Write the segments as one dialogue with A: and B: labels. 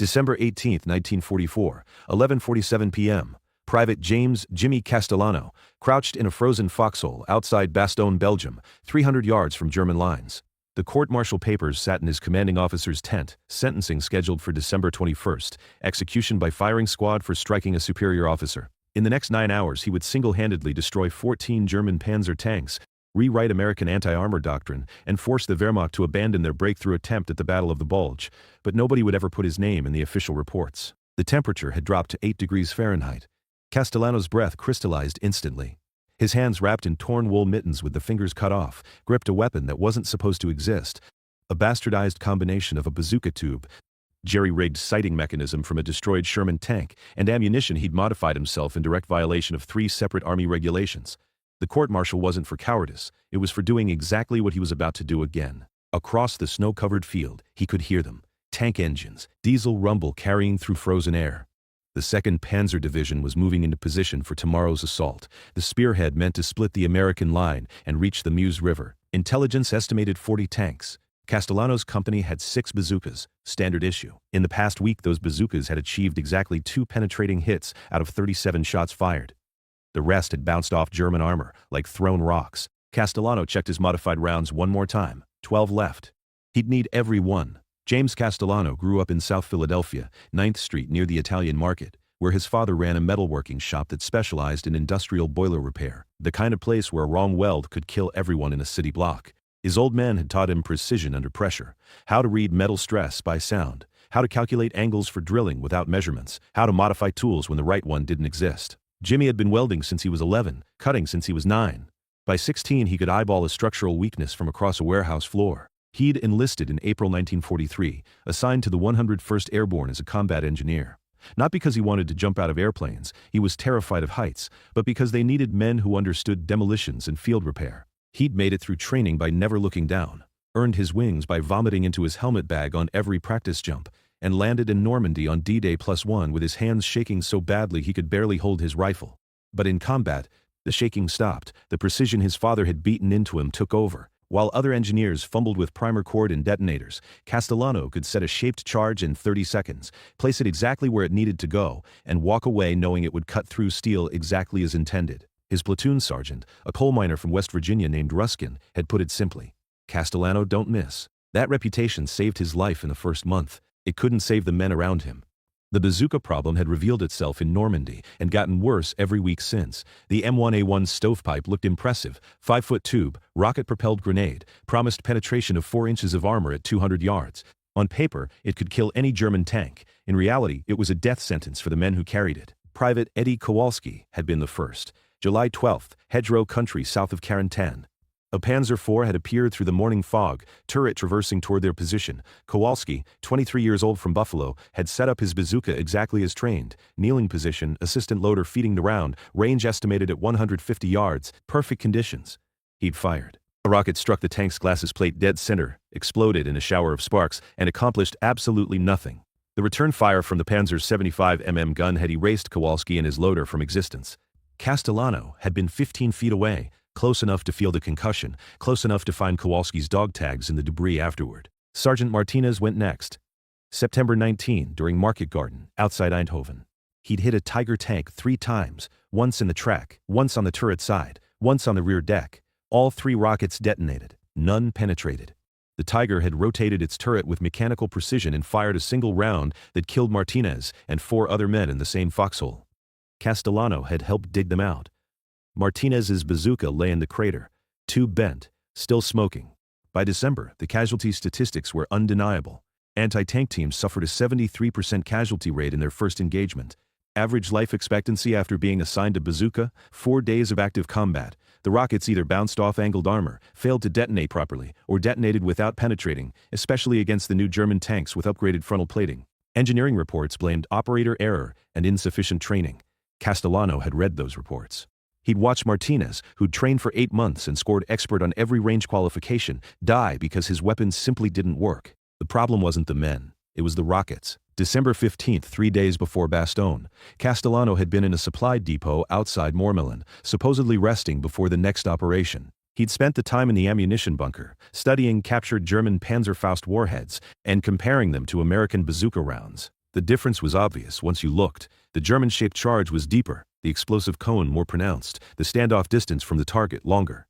A: December 18, 1944, 11:47 p.m. Private James Jimmy Castellano, crouched in a frozen foxhole outside Bastogne, Belgium, 300 yards from German lines. The court-martial papers sat in his commanding officer's tent, sentencing scheduled for December 21st, execution by firing squad for striking a superior officer. In the next 9 hours he would single-handedly destroy 14 German Panzer tanks, rewrite American anti-armor doctrine, and force the Wehrmacht to abandon their breakthrough attempt at the Battle of the Bulge, but nobody would ever put his name in the official reports. The temperature had dropped to 8 degrees Fahrenheit. Castellano's breath crystallized instantly. His hands wrapped in torn wool mittens with the fingers cut off, gripped a weapon that wasn't supposed to exist. A bastardized combination of a bazooka tube, jerry-rigged sighting mechanism from a destroyed Sherman tank, and ammunition he'd modified himself in direct violation of 3 separate Army regulations. The court-martial wasn't for cowardice, it was for doing exactly what he was about to do again. Across the snow-covered field, he could hear them. Tank engines, diesel rumble carrying through frozen air. The 2nd Panzer Division was moving into position for tomorrow's assault, the spearhead meant to split the American line and reach the Meuse River. Intelligence estimated 40 tanks. Castellano's company had 6 bazookas, standard issue. In the past week those bazookas had achieved exactly 2 penetrating hits out of 37 shots fired. The rest had bounced off German armor, like thrown rocks. Castellano checked his modified rounds one more time. 12 left. He'd need every one. James Castellano grew up in South Philadelphia, 9th Street near the Italian Market, where his father ran a metalworking shop that specialized in industrial boiler repair, the kind of place where a wrong weld could kill everyone in a city block. His old man had taught him precision under pressure, how to read metal stress by sound, how to calculate angles for drilling without measurements, how to modify tools when the right one didn't exist. Jimmy had been welding since he was 11, cutting since he was 9. By 16 he could eyeball a structural weakness from across a warehouse floor. He'd enlisted in April 1943, assigned to the 101st Airborne as a combat engineer. Not because he wanted to jump out of airplanes, he was terrified of heights, but because they needed men who understood demolitions and field repair. He'd made it through training by never looking down, earned his wings by vomiting into his helmet bag on every practice jump, and landed in Normandy on D-Day +1 with his hands shaking so badly he could barely hold his rifle. But in combat, the shaking stopped, the precision his father had beaten into him took over. While other engineers fumbled with primer cord and detonators, Castellano could set a shaped charge in 30 seconds, place it exactly where it needed to go, and walk away knowing it would cut through steel exactly as intended. His platoon sergeant, a coal miner from West Virginia named Ruskin, had put it simply: Castellano don't miss. That reputation saved his life in the first month. It couldn't save the men around him. The bazooka problem had revealed itself in Normandy and gotten worse every week since. The M1A1 stovepipe looked impressive, 5-foot tube, rocket-propelled grenade, promised penetration of 4 inches of armor at 200 yards. On paper, it could kill any German tank. In reality, it was a death sentence for the men who carried it. Private Eddie Kowalski had been the first. July 12th, hedgerow country south of Carentan. A Panzer IV had appeared through the morning fog, turret traversing toward their position. Kowalski, 23 years old from Buffalo, had set up his bazooka exactly as trained. Kneeling position, assistant loader feeding the round, range estimated at 150 yards, perfect conditions. He'd fired. The rocket struck the tank's glasses plate dead center, exploded in a shower of sparks, and accomplished absolutely nothing. The return fire from the Panzer's 75mm gun had erased Kowalski and his loader from existence. Castellano had been 15 feet away, close enough to feel the concussion, close enough to find Kowalski's dog tags in the debris afterward. Sergeant Martinez went next. September 19, during Market Garden, outside Eindhoven. He'd hit a Tiger tank 3 times, once in the track, once on the turret side, once on the rear deck. All 3 rockets detonated. None penetrated. The Tiger had rotated its turret with mechanical precision and fired a single round that killed Martinez and 4 other men in the same foxhole. Castellano had helped dig them out. Martinez's bazooka lay in the crater, tube bent, still smoking. By December, the casualty statistics were undeniable. Anti-tank teams suffered a 73% casualty rate in their first engagement. Average life expectancy after being assigned a bazooka, 4 days of active combat. The rockets either bounced off angled armor, failed to detonate properly, or detonated without penetrating, especially against the new German tanks with upgraded frontal plating. Engineering reports blamed operator error and insufficient training. Castellano had read those reports. He'd watched Martinez, who'd trained for 8 months and scored expert on every range qualification, die because his weapons simply didn't work. The problem wasn't the men, it was the rockets. December 15th, 3 days before Bastogne, Castellano had been in a supply depot outside Mormelin, supposedly resting before the next operation. He'd spent the time in the ammunition bunker, studying captured German Panzerfaust warheads and comparing them to American bazooka rounds. The difference was obvious once you looked. The German-shaped charge was deeper, the explosive cone more pronounced, the standoff distance from the target longer.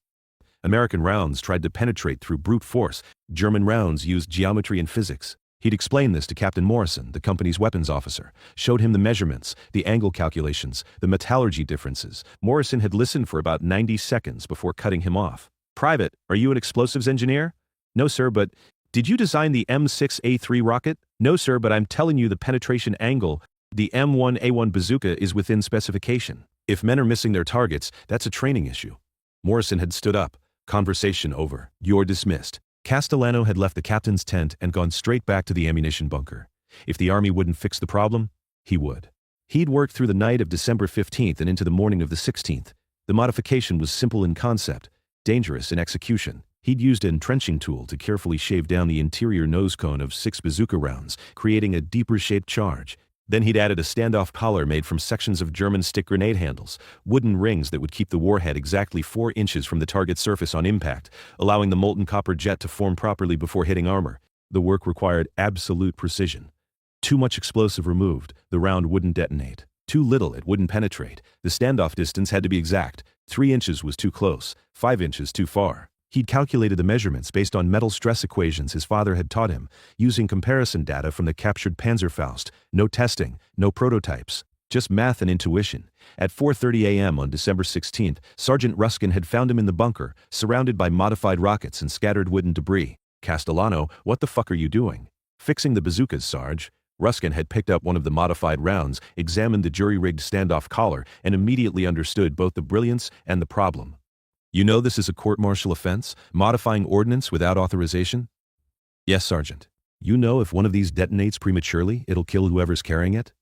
A: American rounds tried to penetrate through brute force. German rounds used geometry and physics. He'd explained this to Captain Morrison, the company's weapons officer, showed him the measurements, the angle calculations, the metallurgy differences. Morrison had listened for about 90 seconds before cutting him off. "Private, are you an explosives engineer?" "No, sir, but..." "Did you design the M6A3 rocket?" "No, sir, but I'm telling you the penetration angle. The M1A1 bazooka is within specification. If men are missing their targets, that's a training issue." Morrison had stood up. Conversation over. "You're dismissed." Castellano had left the captain's tent and gone straight back to the ammunition bunker. If the army wouldn't fix the problem, he would. He'd worked through the night of December 15th and into the morning of the 16th. The modification was simple in concept, dangerous in execution. He'd used an entrenching tool to carefully shave down the interior nose cone of 6 bazooka rounds, creating a deeper-shaped charge. Then he'd added a standoff collar made from sections of German stick grenade handles, wooden rings that would keep the warhead exactly 4 inches from the target surface on impact, allowing the molten copper jet to form properly before hitting armor. The work required absolute precision. Too much explosive removed, the round wouldn't detonate. Too little, it wouldn't penetrate. The standoff distance had to be exact. 3 inches was too close, 5 inches too far. He'd calculated the measurements based on metal stress equations his father had taught him, using comparison data from the captured Panzerfaust. No testing, no prototypes, just math and intuition. At 4:30 a.m. on December 16th, Sergeant Ruskin had found him in the bunker, surrounded by modified rockets and scattered wooden debris. "Castellano, what the fuck are you doing?" "Fixing the bazookas, Sarge." Ruskin had picked up one of the modified rounds, examined the jury-rigged standoff collar, and immediately understood both the brilliance and the problem. "You know this is a court-martial offense, modifying ordnance without authorization?" "Yes, Sergeant." "You know if one of these detonates prematurely, it'll kill whoever's carrying it?"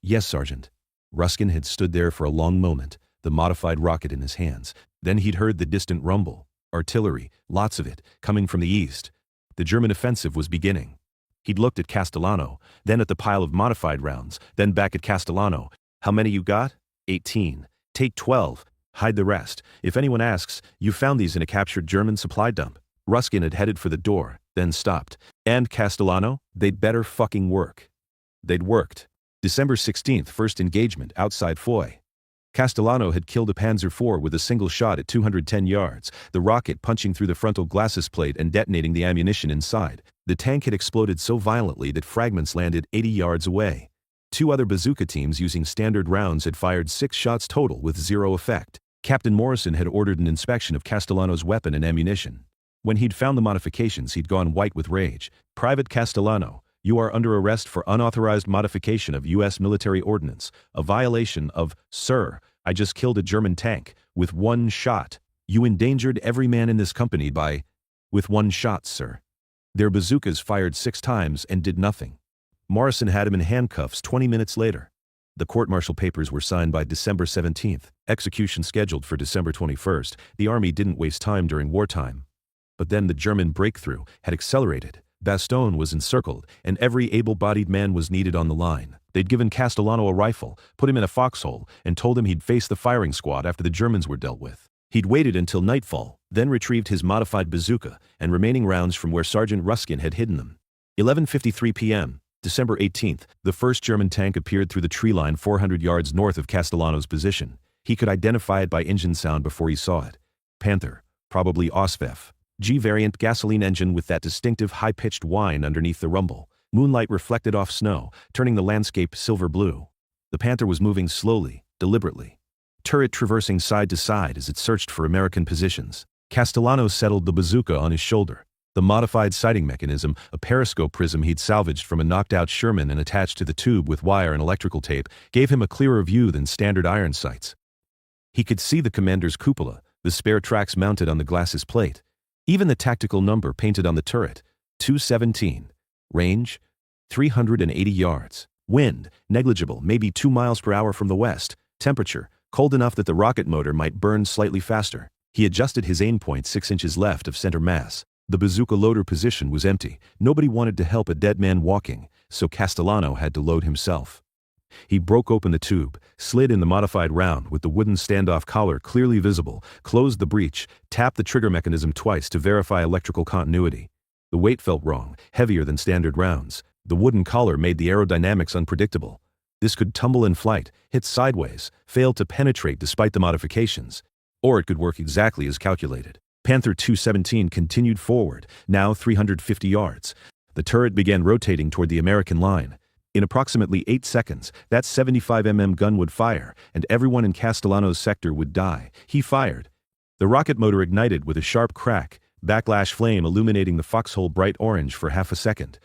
A: "Yes, Sergeant." Ruskin had stood there for a long moment, the modified rocket in his hands. Then he'd heard the distant rumble. Artillery, lots of it, coming from the east. The German offensive was beginning. He'd looked at Castellano, then at the pile of modified rounds, then back at Castellano. "How many you got?" 18. "Take 12. Hide the rest. If anyone asks, you found these in a captured German supply dump." Ruskin had headed for the door, then stopped. "And Castellano, they'd better fucking work." They'd worked. December 16th, first engagement, outside Foy. Castellano had killed a Panzer IV with a single shot at 210 yards, the rocket punching through the frontal glacis plate and detonating the ammunition inside. The tank had exploded so violently that fragments landed 80 yards away. 2 other bazooka teams using standard rounds had fired 6 shots total with 0 effect. Captain Morrison had ordered an inspection of Castellano's weapon and ammunition. When he'd found the modifications, he'd gone white with rage. "Private Castellano, you are under arrest for unauthorized modification of U.S. military ordnance, a violation of..." "Sir, I just killed a German tank, with 1 shot. You endangered every man in this company by..." "With 1 shot, sir. Their bazookas fired 6 times and did nothing." Morrison had him in handcuffs 20 minutes later. The court-martial papers were signed by December 17th, execution scheduled for December 21st. The army didn't waste time during wartime. But then the German breakthrough had accelerated. Bastogne was encircled, and every able-bodied man was needed on the line. They'd given Castellano a rifle, put him in a foxhole, and told him he'd face the firing squad after the Germans were dealt with. He'd waited until nightfall, then retrieved his modified bazooka and remaining rounds from where Sergeant Ruskin had hidden them. 11:53 p.m. December 18th, the first German tank appeared through the tree line 400 yards north of Castellano's position. He could identify it by engine sound before he saw it. Panther, probably Ausf. G-variant gasoline engine with that distinctive high-pitched whine underneath the rumble. Moonlight reflected off snow, turning the landscape silver blue. The Panther was moving slowly, deliberately. Turret traversing side to side as it searched for American positions. Castellano settled the bazooka on his shoulder. The modified sighting mechanism, a periscope prism he'd salvaged from a knocked-out Sherman and attached to the tube with wire and electrical tape, gave him a clearer view than standard iron sights. He could see the commander's cupola, the spare tracks mounted on the glacis plate. Even the tactical number painted on the turret, 217. Range, 380 yards. Wind, negligible, maybe 2 miles per hour from the west. Temperature, cold enough that the rocket motor might burn slightly faster. He adjusted his aim point 6 inches left of center mass. The bazooka loader position was empty. Nobody wanted to help a dead man walking, so Castellano had to load himself. He broke open the tube, slid in the modified round with the wooden standoff collar clearly visible, closed the breech, tapped the trigger mechanism twice to verify electrical continuity. The weight felt wrong, heavier than standard rounds. The wooden collar made the aerodynamics unpredictable. This could tumble in flight, hit sideways, fail to penetrate despite the modifications. Or it could work exactly as calculated. Panther 217 continued forward, now 350 yards. The turret began rotating toward the American line. In approximately 8 seconds, that 75 gun would fire, and everyone in Castellano's sector would die. He fired. The rocket motor ignited with a sharp crack, backlash flame illuminating the foxhole bright orange for half a second.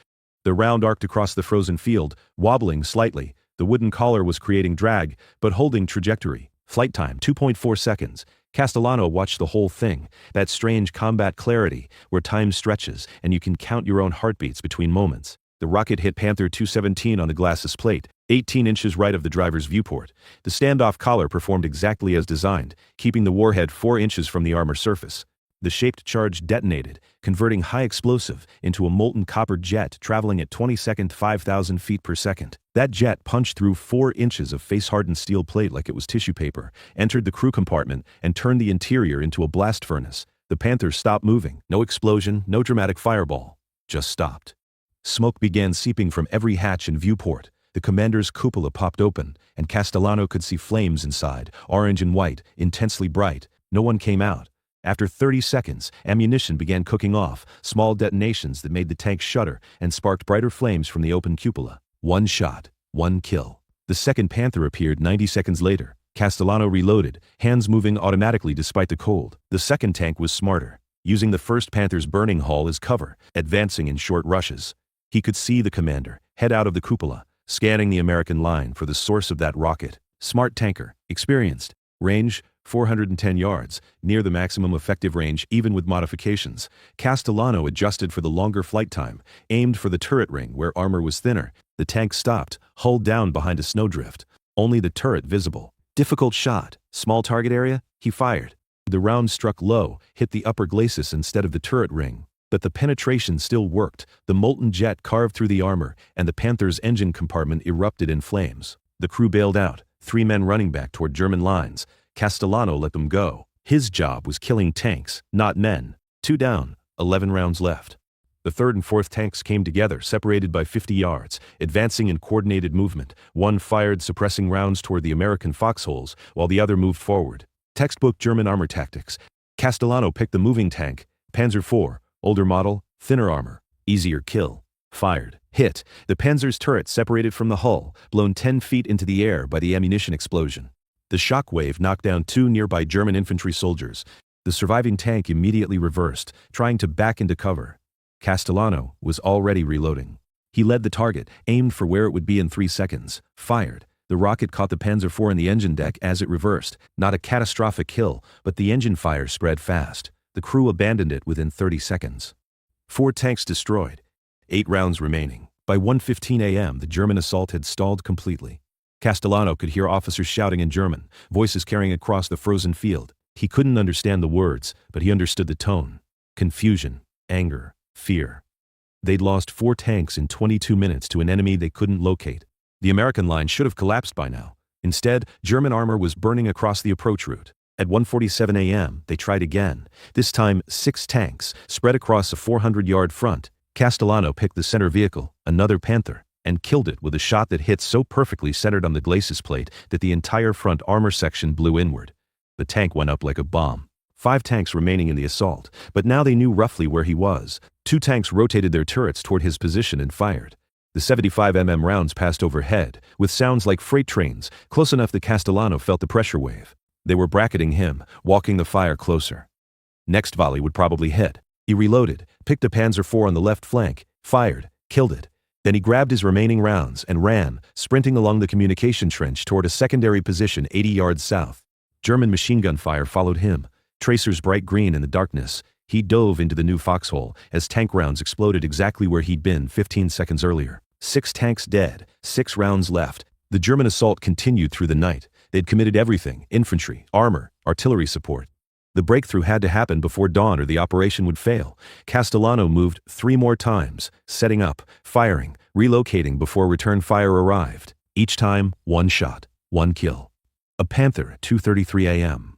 A: The round arced across the frozen field, wobbling slightly. The wooden collar was creating drag, but holding trajectory. Flight time, 2.4 seconds. Castellano watched the whole thing, that strange combat clarity, where time stretches and you can count your own heartbeats between moments. The rocket hit Panther 217 on the glacis plate, 18 inches right of the driver's viewport. The standoff collar performed exactly as designed, keeping the warhead 4 inches from the armor surface. The shaped charge detonated, converting high explosive into a molten copper jet traveling at 22nd 5,000 feet per second. That jet punched through 4 inches of face-hardened steel plate like it was tissue paper, entered the crew compartment, and turned the interior into a blast furnace. The Panthers stopped moving. No explosion, no dramatic fireball. Just stopped. Smoke began seeping from every hatch and viewport. The commander's cupola popped open, and Castellano could see flames inside, orange and white, intensely bright. No one came out. After 30 seconds, ammunition began cooking off, small detonations that made the tank shudder and sparked brighter flames from the open cupola. 1 shot, 1 kill. The second Panther appeared 90 seconds later. Castellano reloaded, hands moving automatically despite the cold. The second tank was smarter, using the first Panther's burning hull as cover, advancing in short rushes. He could see the commander, head out of the cupola, scanning the American line for the source of that rocket. Smart tanker, experienced. Range, 410 yards, near the maximum effective range even with modifications. Castellano adjusted for the longer flight time, aimed for the turret ring where armor was thinner. The tank stopped, hull down behind a snowdrift. Only the turret visible. Difficult shot. Small target area? He fired. The round struck low, hit the upper glacis instead of the turret ring. But the penetration still worked. The molten jet carved through the armor, and the Panther's engine compartment erupted in flames. The crew bailed out, 3 men running back toward German lines. Castellano let them go. His job was killing tanks, not men. 2 down, 11 rounds left. The third and fourth tanks came together, separated by 50 yards, advancing in coordinated movement. One fired, suppressing rounds toward the American foxholes, while the other moved forward. Textbook German armor tactics. Castellano picked the moving tank, Panzer IV, older model, thinner armor, easier kill. Fired. Hit. The Panzer's turret separated from the hull, blown 10 feet into the air by the ammunition explosion. The shock wave knocked down 2 nearby German infantry soldiers. The surviving tank immediately reversed, trying to back into cover. Castellano was already reloading. He led the target, aimed for where it would be in 3 seconds. Fired. The rocket caught the Panzer IV in the engine deck as it reversed. Not a catastrophic kill, but the engine fire spread fast. The crew abandoned it within 30 seconds. 4 tanks destroyed. 8 rounds remaining. By 1:15 a.m., the German assault had stalled completely. Castellano could hear officers shouting in German, voices carrying across the frozen field. He couldn't understand the words, but he understood the tone. Confusion, anger, fear. They'd lost 4 tanks in 22 minutes to an enemy they couldn't locate. The American line should have collapsed by now. Instead, German armor was burning across the approach route. At 1:47 a.m., they tried again. This time, 6 tanks, spread across a 400-yard front. Castellano picked the center vehicle, another Panther, and killed it with a shot that hit so perfectly centered on the glacis plate that the entire front armor section blew inward. The tank went up like a bomb. 5 tanks remaining in the assault, but now they knew roughly where he was. 2 tanks rotated their turrets toward his position and fired. The 75 rounds passed overhead, with sounds like freight trains, close enough that Castellano felt the pressure wave. They were bracketing him, walking the fire closer. Next volley would probably hit. He reloaded, picked a Panzer IV on the left flank, fired, killed it. Then he grabbed his remaining rounds and ran, sprinting along the communication trench toward a secondary position 80 yards south. German machine gun fire followed him, tracers bright green in the darkness. He dove into the new foxhole as tank rounds exploded exactly where he'd been 15 seconds earlier. 6 tanks dead, 6 rounds left. The German assault continued through the night. They'd committed everything: infantry, armor, artillery support. The breakthrough had to happen before dawn or the operation would fail. Castellano moved 3 more times, setting up, firing, relocating before return fire arrived. Each time, 1 shot, 1 kill. A Panther at 2:33 a.m.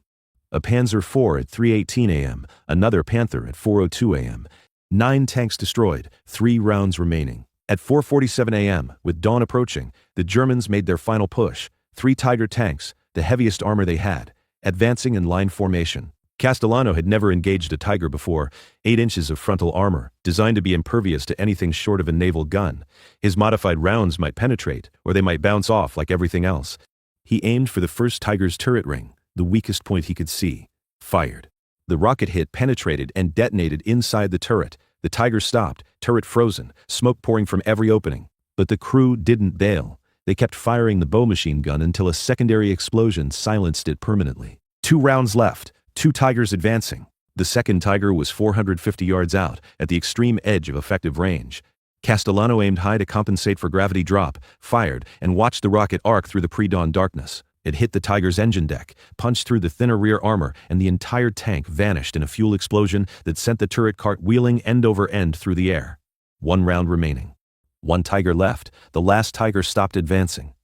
A: A Panzer IV at 3:18 a.m. Another Panther at 4:02 a.m. 9 tanks destroyed, 3 rounds remaining. At 4:47 a.m., with dawn approaching, the Germans made their final push, 3 Tiger tanks, the heaviest armor they had, advancing in line formation. Castellano had never engaged a Tiger before, 8 inches of frontal armor, designed to be impervious to anything short of a naval gun. His modified rounds might penetrate, or they might bounce off like everything else. He aimed for the first Tiger's turret ring, the weakest point he could see. Fired. The rocket hit penetrated and detonated inside the turret. The Tiger stopped, turret frozen, smoke pouring from every opening. But the crew didn't bail. They kept firing the bow machine gun until a secondary explosion silenced it permanently. 2 rounds left, 2 Tigers advancing. The second Tiger was 450 yards out, at the extreme edge of effective range. Castellano aimed high to compensate for gravity drop, fired, and watched the rocket arc through the pre-dawn darkness. It hit the Tiger's engine deck, punched through the thinner rear armor, and the entire tank vanished in a fuel explosion that sent the turret cart wheeling end over end through the air. 1 round remaining. 1 Tiger left. The last Tiger stopped advancing.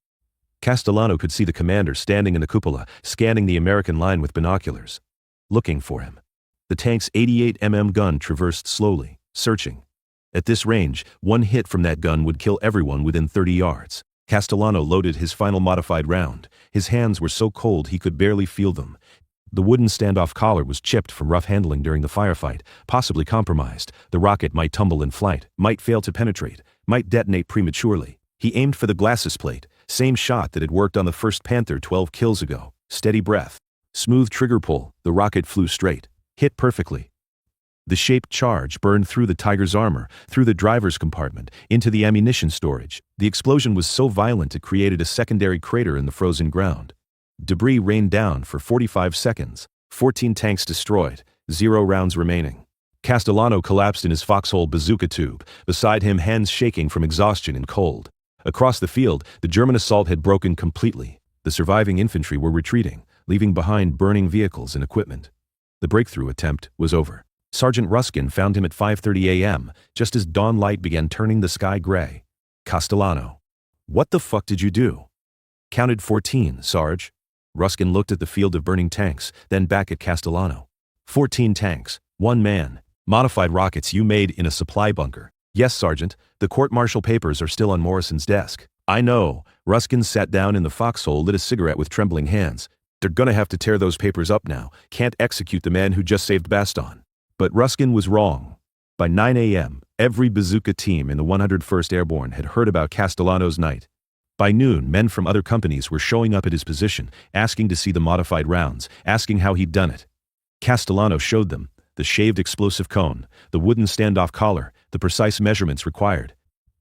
A: Castellano could see the commander standing in the cupola, scanning the American line with binoculars. Looking for him. The tank's 88mm gun traversed slowly, searching. At this range, 1 hit from that gun would kill everyone within 30 yards. Castellano loaded his final modified round. His hands were so cold he could barely feel them. The wooden standoff collar was chipped from rough handling during the firefight, possibly compromised. The rocket might tumble in flight, might fail to penetrate, might detonate prematurely. He aimed for the glacis plate, same shot that had worked on the first Panther 12 kills ago. Steady breath. Smooth trigger pull, the rocket flew straight. Hit perfectly. The shaped charge burned through the Tiger's armor, through the driver's compartment, into the ammunition storage. The explosion was so violent it created a secondary crater in the frozen ground. Debris rained down for 45 seconds. 14 tanks destroyed, 0 rounds remaining. Castellano collapsed in his foxhole bazooka tube, beside him hands shaking from exhaustion and cold. Across the field, the German assault had broken completely. The surviving infantry were retreating, leaving behind burning vehicles and equipment. The breakthrough attempt was over. Sergeant Ruskin found him at 5:30 a.m., just as dawn light began turning the sky gray. Castellano. What the fuck did you do? Counted 14, Sarge. Ruskin looked at the field of burning tanks, then back at Castellano. 14 tanks, 1 man. Modified rockets you made in a supply bunker. Yes, Sergeant, the court-martial papers are still on Morrison's desk. I know. Ruskin sat down in the foxhole, lit a cigarette with trembling hands. They're gonna have to tear those papers up now. Can't execute the man who just saved Bastogne. But Ruskin was wrong. By 9 a.m., every bazooka team in the 101st Airborne had heard about Castellano's night. By noon, men from other companies were showing up at his position, asking to see the modified rounds, asking how he'd done it. Castellano showed them the shaved explosive cone, the wooden standoff collar, the precise measurements required.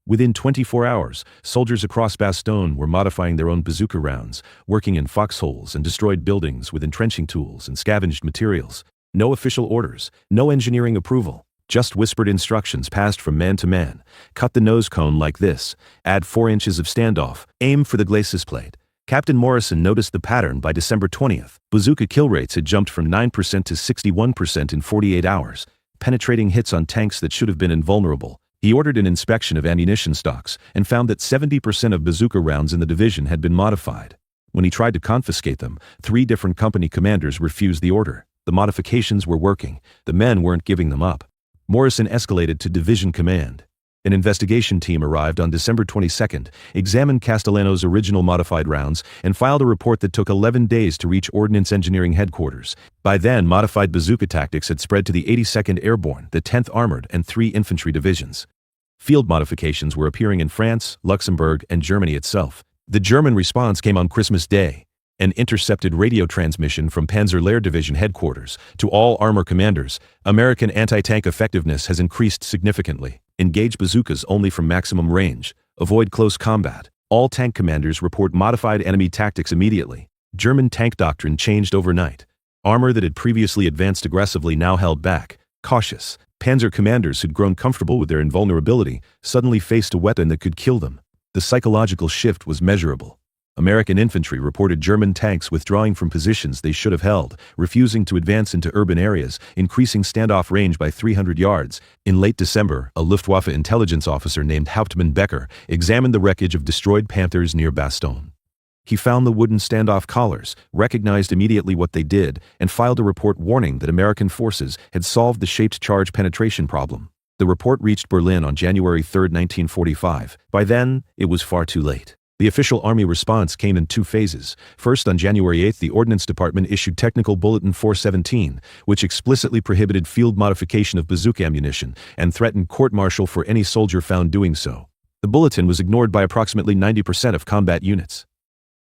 A: Within 24 hours, soldiers across Bastogne were modifying their own bazooka rounds, working in foxholes and destroyed buildings with entrenching tools and scavenged materials. No official orders, no engineering approval, just whispered instructions passed from man to man. Cut the nose cone like this, add 4 inches of standoff, aim for the glacis plate. Captain Morrison noticed the pattern by December 20th. Bazooka kill rates had jumped from 9% to 61% in 48 hours, penetrating hits on tanks that should have been invulnerable. He ordered an inspection of ammunition stocks and found that 70% of bazooka rounds in the division had been modified. When he tried to confiscate them, 3 different company commanders refused the order. The modifications were working. The men weren't giving them up. Morrison escalated to division command. An investigation team arrived on December 22nd, examined Castellano's original modified rounds, and filed a report that took 11 days to reach Ordnance Engineering Headquarters. By then, modified bazooka tactics had spread to the 82nd Airborne, the 10th Armored, and 3 infantry divisions. Field modifications were appearing in France, Luxembourg, and Germany itself. The German response came on Christmas Day. An intercepted radio transmission from Panzer Lehr Division headquarters to all armor commanders. American anti-tank effectiveness has increased significantly. Engage bazookas only from maximum range. Avoid close combat. All tank commanders report modified enemy tactics immediately. German tank doctrine changed overnight. Armor that had previously advanced aggressively now held back, cautious. Panzer commanders who'd grown comfortable with their invulnerability suddenly faced a weapon that could kill them. The psychological shift was measurable. American infantry reported German tanks withdrawing from positions they should have held, refusing to advance into urban areas, increasing standoff range by 300 yards. In late December, a Luftwaffe intelligence officer named Hauptmann Becker examined the wreckage of destroyed Panthers near Bastogne. He found the wooden standoff collars, recognized immediately what they did, and filed a report warning that American forces had solved the shaped charge penetration problem. The report reached Berlin on January 3, 1945. By then, it was far too late. The official Army response came in two phases. First, on January 8, the Ordnance Department issued Technical Bulletin 417, which explicitly prohibited field modification of bazooka ammunition and threatened court-martial for any soldier found doing so. The bulletin was ignored by approximately 90% of combat units.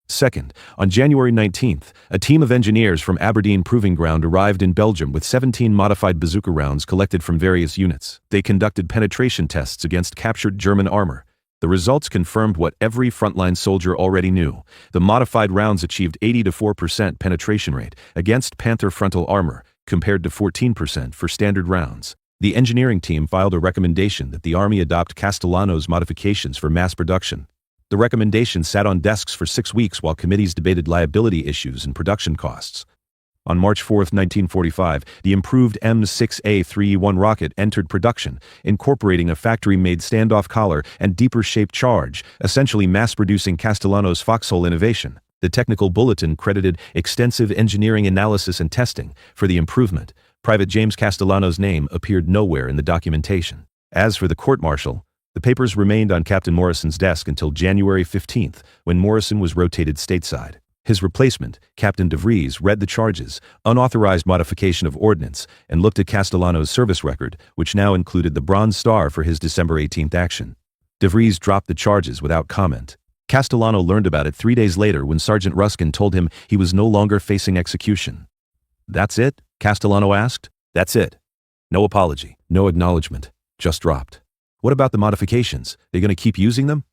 A: Second, on January 19, a team of engineers from Aberdeen Proving Ground arrived in Belgium with 17 modified bazooka rounds collected from various units. They conducted penetration tests against captured German armor. The results confirmed what every frontline soldier already knew. The modified rounds achieved 84% penetration rate against Panther frontal armor, compared to 14% for standard rounds. The engineering team filed a recommendation that the Army adopt Castellano's modifications for mass production. The recommendation sat on desks for 6 weeks while committees debated liability issues and production costs. On March 4, 1945, the improved M6A3E1 rocket entered production, incorporating a factory-made standoff collar and deeper-shaped charge, essentially mass-producing Castellano's foxhole innovation. The technical bulletin credited extensive engineering analysis and testing for the improvement. Private James Castellano's name appeared nowhere in the documentation. As for the court-martial, the papers remained on Captain Morrison's desk until January 15, when Morrison was rotated stateside. His replacement, Captain de Vries, read the charges, unauthorized modification of ordnance, and looked at Castellano's service record, which now included the Bronze Star for his December 18 action. De Vries dropped the charges without comment. Castellano learned about it 3 days later when Sergeant Ruskin told him he was no longer facing execution. "That's it?" Castellano asked. "That's it. No apology, no acknowledgement, just dropped." "What about the modifications? They going to keep using them?"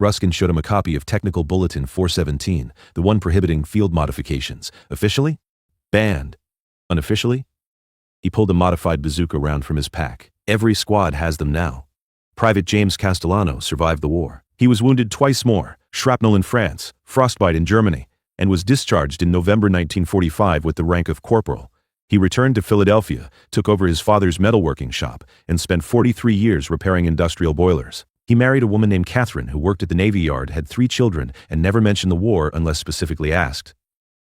A: Ruskin showed him a copy of Technical Bulletin 417, the one prohibiting field modifications. Officially? Banned. Unofficially? He pulled a modified bazooka round from his pack. Every squad has them now. Private James Castellano survived the war. He was wounded twice more, shrapnel in France, frostbite in Germany, and was discharged in November 1945 with the rank of corporal. He returned to Philadelphia, took over his father's metalworking shop, and spent 43 years repairing industrial boilers. He married a woman named Catherine who worked at the Navy Yard, had 3 children, and never mentioned the war unless specifically asked.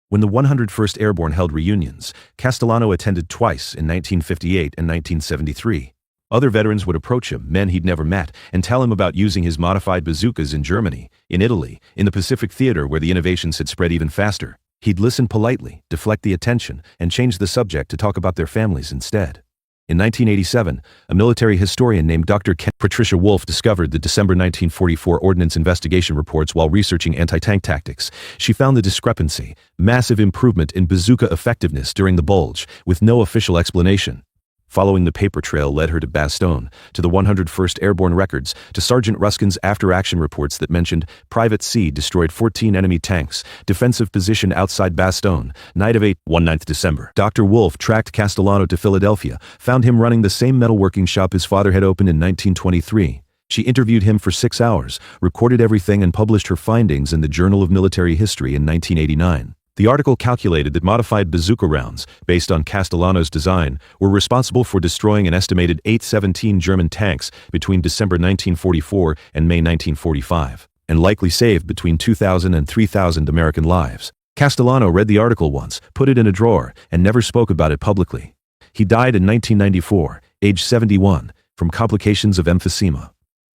A: When the 101st Airborne held reunions, Castellano attended twice in 1958 and 1973. Other veterans would approach him, men he'd never met, and tell him about using his modified bazookas in Germany, in Italy, in the Pacific Theater where the innovations had spread even faster. He'd listen politely, deflect the attention, and change the subject to talk about their families instead. In 1987, a military historian named Dr. Patricia Wolfe discovered the December 1944 Ordnance Investigation reports while researching anti-tank tactics. She found the discrepancy, massive improvement in bazooka effectiveness during the Bulge, with no official explanation. Following the paper trail led her to Bastogne, to the 101st Airborne records, to Sergeant Ruskin's after-action reports that mentioned Private C destroyed 14 enemy tanks, defensive position outside Bastogne, night of 19 December. Dr. Wolfe tracked Castellano to Philadelphia, found him running the same metalworking shop his father had opened in 1923. She interviewed him for 6 hours, recorded everything and published her findings in the Journal of Military History in 1989. The article calculated that modified bazooka rounds, based on Castellano's design, were responsible for destroying an estimated 817 German tanks between December 1944 and May 1945, and likely saved between 2,000 and 3,000 American lives. Castellano read the article once, put it in a drawer, and never spoke about it publicly. He died in 1994, age 71, from complications of emphysema.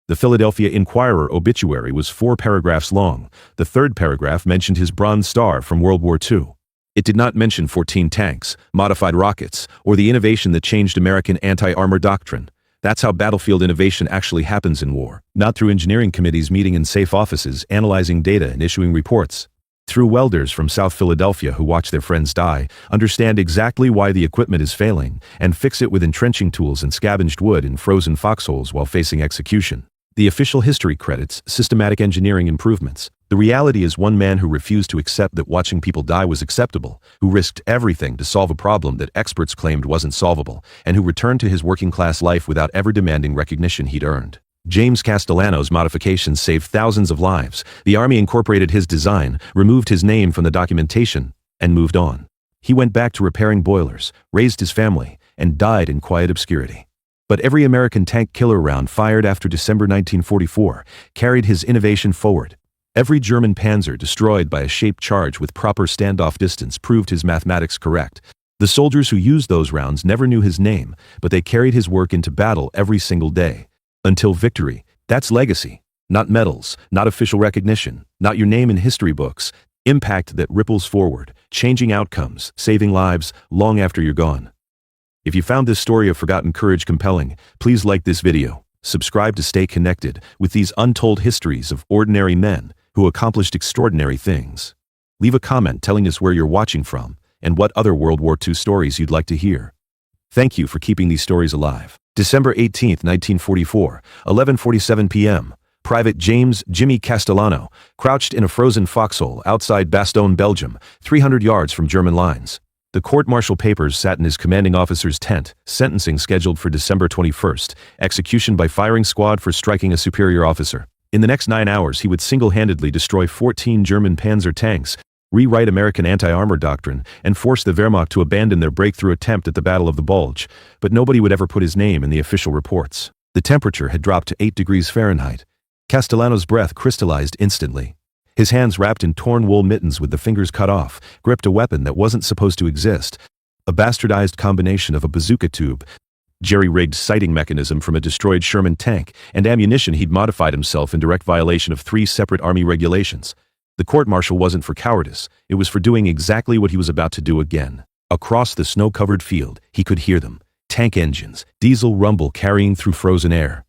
A: The Philadelphia Inquirer obituary was 4 paragraphs long. The 3rd paragraph mentioned his Bronze Star from World War II. It did not mention 14 tanks, modified rockets, or the innovation that changed American anti-armor doctrine. That's how battlefield innovation actually happens in war, not through engineering committees meeting in safe offices, analyzing data and issuing reports. Through welders from South Philadelphia who watch their friends die, understand exactly why the equipment is failing, and fix it with entrenching tools and scavenged wood in frozen foxholes while facing execution. The official history credits systematic engineering improvements. The reality is one man who refused to accept that watching people die was acceptable, who risked everything to solve a problem that experts claimed wasn't solvable, and who returned to his working-class life without ever demanding recognition he'd earned. James Castellano's modifications saved thousands of lives. The Army incorporated his design, removed his name from the documentation, and moved on. He went back to repairing boilers, raised his family, and died in quiet obscurity. But every American tank killer round fired after December 1944 carried his innovation forward. Every German Panzer destroyed by a shaped charge with proper standoff distance proved his mathematics correct. The soldiers who used those rounds never knew his name, but they carried his work into battle every single day. Until victory. That's legacy. Not medals, not official recognition, not your name in history books. Impact that ripples forward, changing outcomes, saving lives, long after you're gone. If you found this story of forgotten courage compelling, please like this video. Subscribe to stay connected with these untold histories of ordinary men who accomplished extraordinary things. Leave a comment telling us where you're watching from and what other World War II stories you'd like to hear. Thank you for keeping these stories alive. December 18, 1944, 11:47 p.m. Private James Jimmy Castellano crouched in a frozen foxhole outside Bastogne, Belgium, 300 yards from German lines. The court-martial papers sat in his commanding officer's tent, sentencing scheduled for December 21st, execution by firing squad for striking a superior officer. In the next 9 hours he would single-handedly destroy 14 German Panzer tanks, rewrite American anti-armor doctrine, and force the Wehrmacht to abandon their breakthrough attempt at the Battle of the Bulge, but nobody would ever put his name in the official reports. The temperature had dropped to 8 degrees Fahrenheit. Castellano's breath crystallized instantly. His hands wrapped in torn wool mittens with the fingers cut off, gripped a weapon that wasn't supposed to exist. A bastardized combination of a bazooka tube, jerry-rigged sighting mechanism from a destroyed Sherman tank, and ammunition he'd modified himself in direct violation of 3 separate Army regulations. The court-martial wasn't for cowardice, it was for doing exactly what he was about to do again. Across the snow-covered field, he could hear them. Tank engines, diesel rumble carrying through frozen air.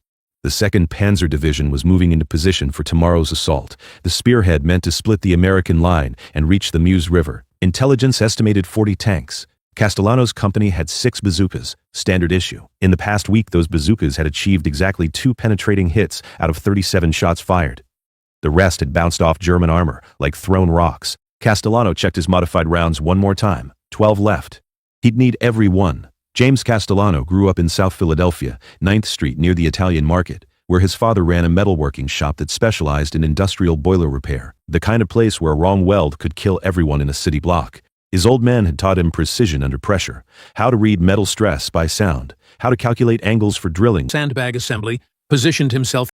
A: The 2nd Panzer Division was moving into position for tomorrow's assault, the spearhead meant to split the American line and reach the Meuse River. Intelligence estimated 40 tanks. Castellano's company had 6 bazookas, standard issue. In the past week, those bazookas had achieved exactly 2 penetrating hits out of 37 shots fired. The rest had bounced off German armor like thrown rocks. Castellano checked his modified rounds one more time. 12 left. He'd need every one. James Castellano grew up in South Philadelphia, 9th Street near the Italian Market, where his father ran a metalworking shop that specialized in industrial boiler repair, the kind of place where a wrong weld could kill everyone in a city block. His old man had taught him precision under pressure, how to read metal stress by sound, how to calculate angles for drilling,
B: sandbag assembly, positioned himself